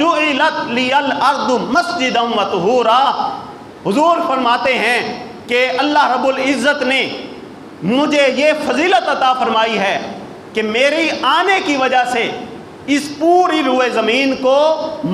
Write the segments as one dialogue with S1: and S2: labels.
S1: جعلت لی الارض مسجدا وطہورا، حضور فرماتے ہیں کہ اللہ رب العزت نے مجھے یہ فضیلت عطا فرمائی ہے کہ میری آنے کی وجہ سے اس پوری روئے زمین کو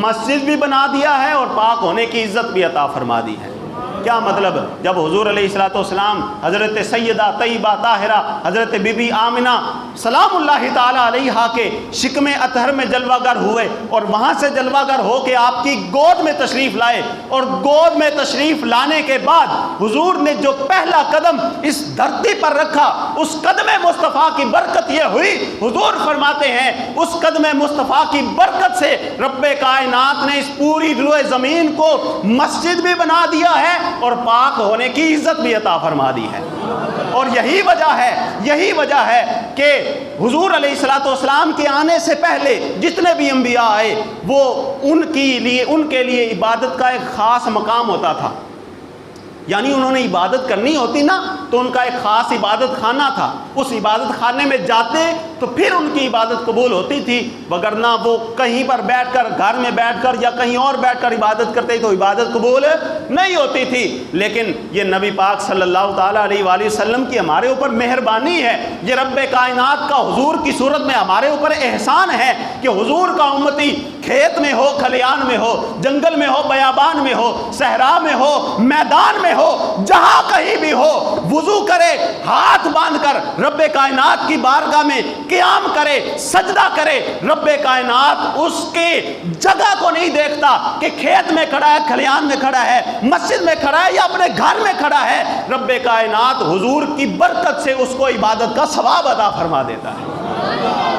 S1: مسجد بھی بنا دیا ہے اور پاک ہونے کی عزت بھی عطا فرما دی ہے۔ کیا مطلب؟ جب حضور علیہ الصلوۃ والسلام حضرت سیدہ طیبہ طاہرہ حضرت بی بی آمنہ سلام اللہ تعالی علیہا کے شکم اطہر میں جلوہ گر ہوئے اور وہاں سے جلوہ گر ہو کے آپ کی گود میں تشریف لائے، اور گود میں تشریف لانے کے بعد حضور نے جو پہلا قدم اس دھرتی پر رکھا، اس قدم مصطفیٰ کی برکت یہ ہوئی، حضور فرماتے ہیں اس قدم مصطفیٰ کی برکت سے رب کائنات نے اس پوری روئے زمین کو مسجد بھی بنا دیا ہے اور پاک ہونے کی عزت بھی عطا فرما دی ہے۔ اور یہی وجہ ہے کہ حضور علیہ الصلوۃ والسلام کے آنے سے پہلے جتنے بھی انبیاء آئے وہ ان کے لیے عبادت کا ایک خاص مقام ہوتا تھا، یعنی انہوں نے عبادت کرنی ہوتی نا تو ان کا ایک خاص عبادت خانہ تھا، اس عبادت خانے میں جاتے تو پھر ان کی عبادت قبول ہوتی تھی، وگرنہ وہ کہیں پر بیٹھ کر گھر میں بیٹھ کر یا کہیں اور بیٹھ کر عبادت کرتے تو عبادت قبول نہیں ہوتی تھی۔ لیکن یہ نبی پاک صلی اللہ تعالیٰ علیہ وآلہ وسلم کی ہمارے اوپر مہربانی ہے، یہ رب کائنات کا حضور کی صورت میں ہمارے اوپر احسان ہے کہ حضور کا امتی کھیت میں ہو، کھلیان میں ہو، جنگل میں ہو، بیابان میں ہو، صحرا میں ہو، میدان میں ہو، جہاں کہیں بھی ہو، وضو کرے، ہاتھ باندھ کر رب کائنات کی بارگاہ میں قیام کرے، سجدہ کرے، رب کائنات اس کے جگہ کو نہیں دیکھتا کہ کھیت میں کھڑا ہے، کھلیان میں کھڑا ہے، مسجد میں کھڑا ہے یا اپنے گھر میں کھڑا ہے، رب کائنات حضور کی برکت سے اس کو عبادت کا ثواب عطا فرما دیتا ہے۔